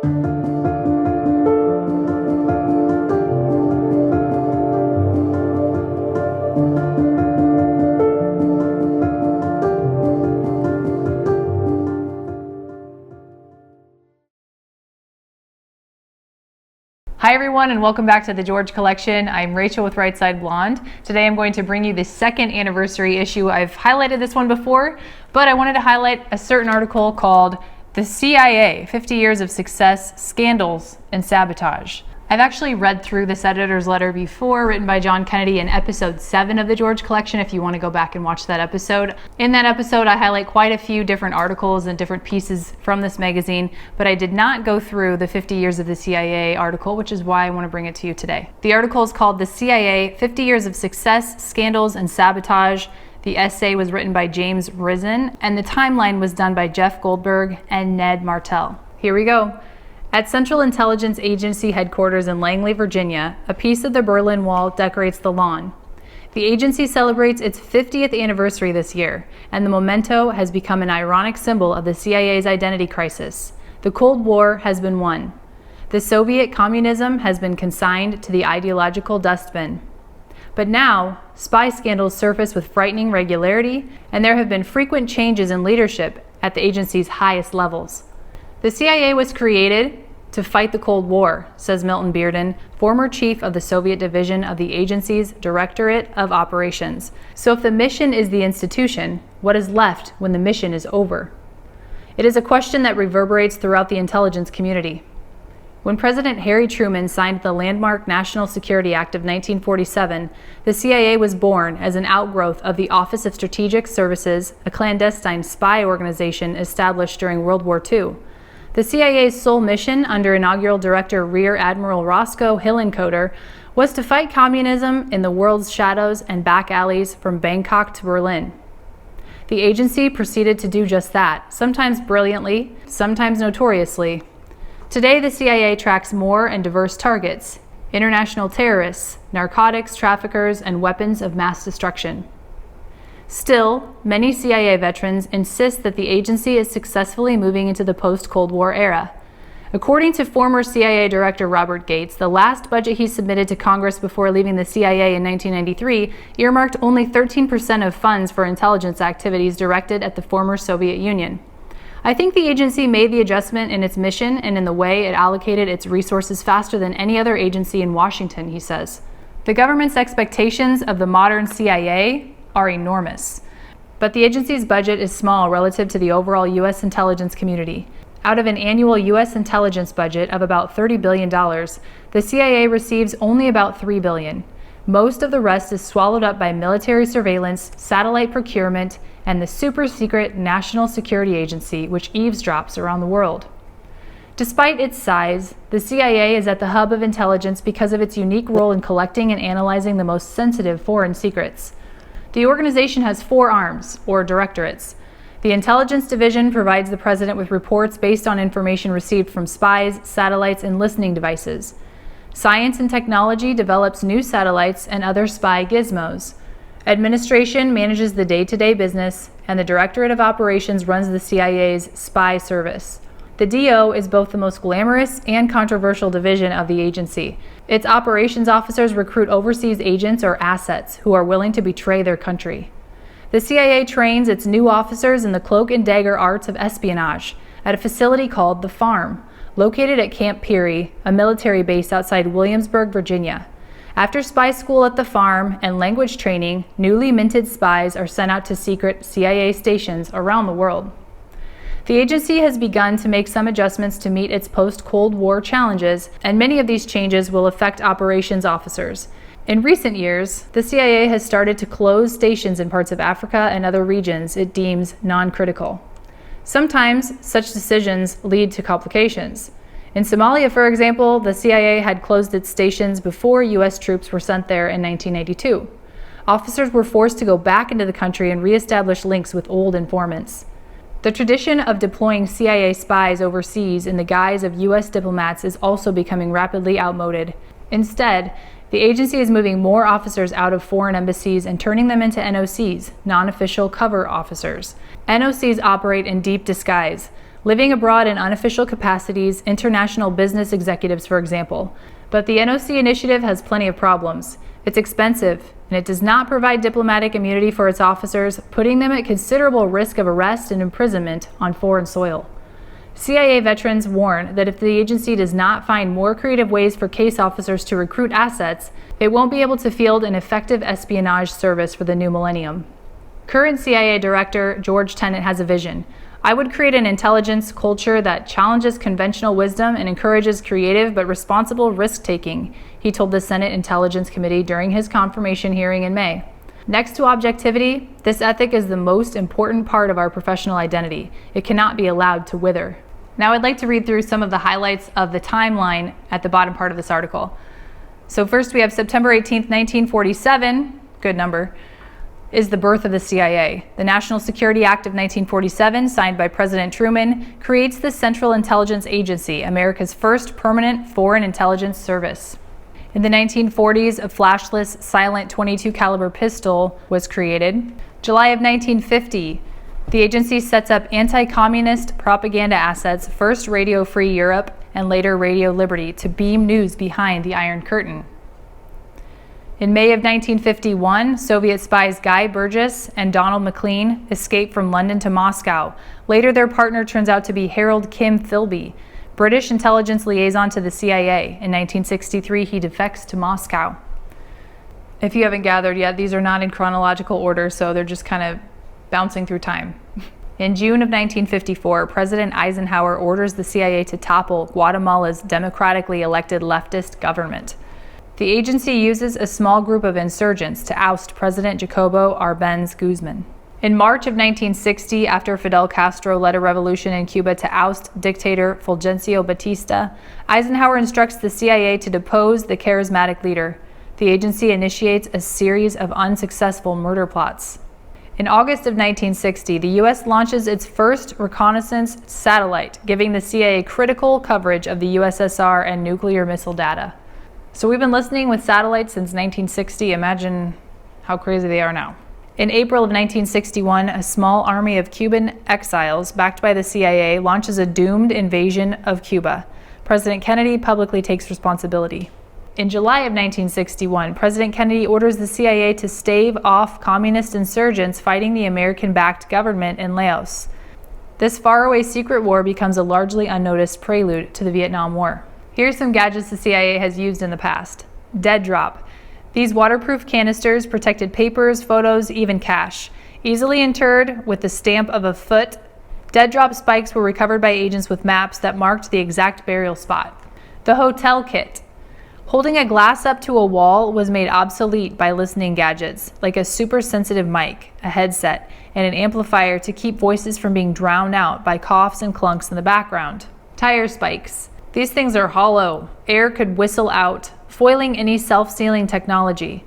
Hi everyone, and welcome back to the George Collection. I'm Rachel with Right Side Blonde. Today I'm going to bring you the second anniversary issue. I've highlighted this one before, but I wanted to highlight a certain article called The CIA, 50 Years of Success, Scandals, and Sabotage. I've actually read through this editor's letter before, written by John Kennedy in episode 7 of the George Collection, if you want to go back and watch that episode. In that episode, I highlight quite a few different articles and different pieces from this magazine, but I did not go through the 50 Years of the CIA article, which is why I want to bring it to you today. The article is called The CIA, 50 Years of Success, Scandals, and Sabotage. The essay was written by James Risen, and the timeline was done by Jeff Goldberg and Ned Martell. Here we go. At Central Intelligence Agency headquarters in Langley, Virginia, a piece of the Berlin Wall decorates the lawn. The agency celebrates its 50th anniversary this year, and the memento has become an ironic symbol of the CIA's identity crisis. The Cold War has been won. The Soviet communism has been consigned to the ideological dustbin. But now, spy scandals surface with frightening regularity, and there have been frequent changes in leadership at the agency's highest levels. The CIA was created to fight the Cold War, says Milton Bearden, former chief of the Soviet division of the agency's Directorate of Operations. So if the mission is the institution, what is left when the mission is over? It is a question that reverberates throughout the intelligence community. When President Harry Truman signed the landmark National Security Act of 1947, the CIA was born as an outgrowth of the Office of Strategic Services, a clandestine spy organization established during World War II. The CIA's sole mission, under inaugural director Rear Admiral Roscoe Hillenkoetter, was to fight communism in the world's shadows and back alleys from Bangkok to Berlin. The agency proceeded to do just that, sometimes brilliantly, sometimes notoriously. Today, the CIA tracks more and diverse targets: international terrorists, narcotics traffickers, and weapons of mass destruction. Still, many CIA veterans insist that the agency is successfully moving into the post-Cold War era. According to former CIA Director Robert Gates, the last budget he submitted to Congress before leaving the CIA in 1993 earmarked only 13% of funds for intelligence activities directed at the former Soviet Union. I think the agency made the adjustment in its mission and in the way it allocated its resources faster than any other agency in Washington, he says. The government's expectations of the modern CIA are enormous, but the agency's budget is small relative to the overall U.S. intelligence community. Out of an annual U.S. intelligence budget of about $30 billion, the CIA receives only about $3 billion. Most of the rest is swallowed up by military surveillance, satellite procurement, and the super-secret National Security Agency, which eavesdrops around the world. Despite its size, the CIA is at the hub of intelligence because of its unique role in collecting and analyzing the most sensitive foreign secrets. The organization has 4 arms, or directorates. The Intelligence Division provides the President with reports based on information received from spies, satellites, and listening devices. Science and Technology develops new satellites and other spy gizmos. Administration manages the day-to-day business, and the Directorate of Operations runs the CIA's spy service. The DO is both the most glamorous and controversial division of the agency. Its operations officers recruit overseas agents or assets who are willing to betray their country. The CIA trains its new officers in the cloak and dagger arts of espionage at a facility called The Farm, located at Camp Peary, a military base outside Williamsburg, Virginia. After spy school at The Farm and language training, newly minted spies are sent out to secret CIA stations around the world. The agency has begun to make some adjustments to meet its post-Cold War challenges, and many of these changes will affect operations officers. In recent years, the CIA has started to close stations in parts of Africa and other regions it deems non-critical. Sometimes such decisions lead to complications. In Somalia, for example, the CIA had closed its stations before U.S. troops were sent there in 1992. Officers were forced to go back into the country and reestablish links with old informants. The tradition of deploying CIA spies overseas in the guise of U.S. diplomats is also becoming rapidly outmoded. Instead, The agency is moving more officers out of foreign embassies and turning them into NOCs, non-official cover officers. NOCs operate in deep disguise, living abroad in unofficial capacities, international business executives, for example. But the NOC initiative has plenty of problems. It's expensive, and it does not provide diplomatic immunity for its officers, putting them at considerable risk of arrest and imprisonment on foreign soil. CIA veterans warn that if the agency does not find more creative ways for case officers to recruit assets, it won't be able to field an effective espionage service for the new millennium. Current CIA Director George Tenet has a vision. I would create an intelligence culture that challenges conventional wisdom and encourages creative but responsible risk-taking, he told the Senate Intelligence Committee during his confirmation hearing in May. Next to objectivity, this ethic is the most important part of our professional identity. It cannot be allowed to wither. Now I'd like to read through some of the highlights of the timeline at the bottom part of this article. So first we have September 18th, 1947, good number, is the birth of the CIA. The National Security Act of 1947, signed by President Truman, creates the Central Intelligence Agency, America's first permanent foreign intelligence service. In the 1940s, a flashless, silent .22 caliber pistol was created. July of 1950, the agency sets up anti-communist propaganda assets, first Radio Free Europe and later Radio Liberty, to beam news behind the Iron Curtain. In May of 1951, Soviet spies Guy Burgess and Donald Maclean escape from London to Moscow. Later, their partner turns out to be Harold Kim Philby, British intelligence liaison to the CIA. In 1963, he defects to Moscow. If you haven't gathered yet, these are not in chronological order, so they're just kind of bouncing through time. In June of 1954, President Eisenhower orders the CIA to topple Guatemala's democratically elected leftist government. The agency uses a small group of insurgents to oust President Jacobo Arbenz Guzman. In March of 1960, after Fidel Castro led a revolution in Cuba to oust dictator Fulgencio Batista, Eisenhower instructs the CIA to depose the charismatic leader. The agency initiates a series of unsuccessful murder plots. In August of 1960, the U.S. launches its first reconnaissance satellite, giving the CIA critical coverage of the USSR and nuclear missile data. So we've been listening with satellites since 1960. Imagine how crazy they are now. In April of 1961, a small army of Cuban exiles, backed by the CIA, launches a doomed invasion of Cuba. President Kennedy publicly takes responsibility. In July of 1961, President Kennedy orders the CIA to stave off communist insurgents fighting the American-backed government in Laos. This faraway secret war becomes a largely unnoticed prelude to the Vietnam War. Here's some gadgets the CIA has used in the past. Dead drop. These waterproof canisters protected papers, photos, even cash. Easily interred with the stamp of a foot, dead drop spikes were recovered by agents with maps that marked the exact burial spot. The hotel kit. Holding a glass up to a wall was made obsolete by listening gadgets, like a super sensitive mic, a headset, and an amplifier to keep voices from being drowned out by coughs and clunks in the background. Tire spikes. These things are hollow. Air could whistle out, foiling any self-sealing technology.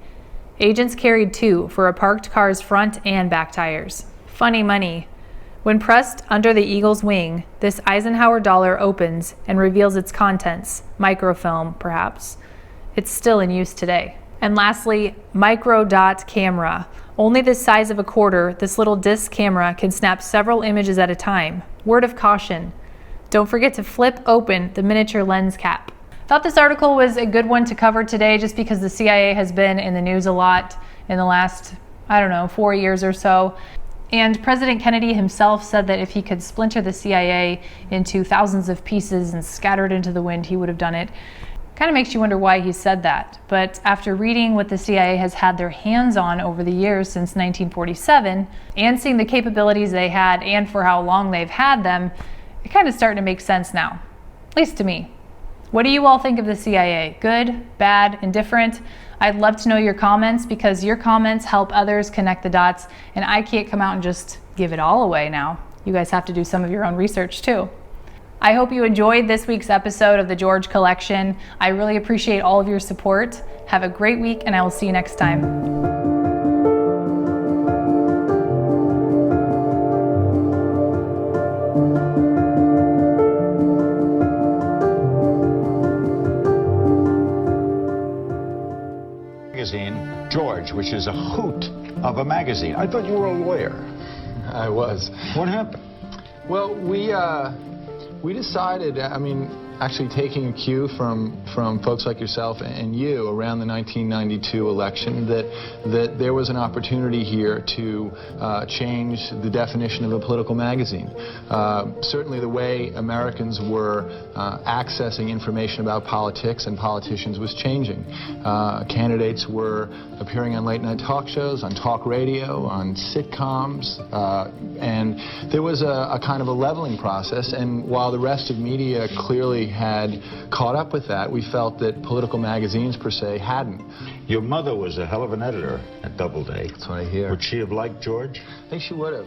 Agents carried two for a parked car's front and back tires. Funny money. When pressed under the eagle's wing, this Eisenhower dollar opens and reveals its contents, microfilm perhaps. It's still in use today. And lastly, micro dot camera. Only the size of a quarter, this little disc camera can snap several images at a time. Word of caution. Don't forget to flip open the miniature lens cap. Thought this article was a good one to cover today just because the CIA has been in the news a lot in the last, 4 years or so. And President Kennedy himself said that if he could splinter the CIA into thousands of pieces and scatter it into the wind, he would have done it. Kind of makes you wonder why he said that. But after reading what the CIA has had their hands on over the years since 1947 and seeing the capabilities they had and for how long they've had them, it kind of starting to make sense now, at least to me. What do you all think of the CIA? Good, bad, indifferent? I'd love to know your comments because your comments help others connect the dots, and I can't come out and just give it all away now. You guys have to do some of your own research too. I hope you enjoyed this week's episode of the George Collection. I really appreciate all of your support. Have a great week, and I will see you next time. Sabotage, which is a hoot of a magazine. I thought you were a lawyer. I was. What happened? Well, we decided, I mean, actually taking a cue from folks like yourself and you around the 1992 election, that there was an opportunity here to change the definition of a political magazine. Certainly the way Americans were accessing information about politics and politicians was changing. Candidates were appearing on late-night talk shows, on talk radio, on sitcoms, and there was a kind of a leveling process, and while the rest of media clearly had caught up with that, we felt that political magazines per se hadn't. Your mother was a hell of an editor at Doubleday. That's what I hear. Would she have liked George? I think she would have.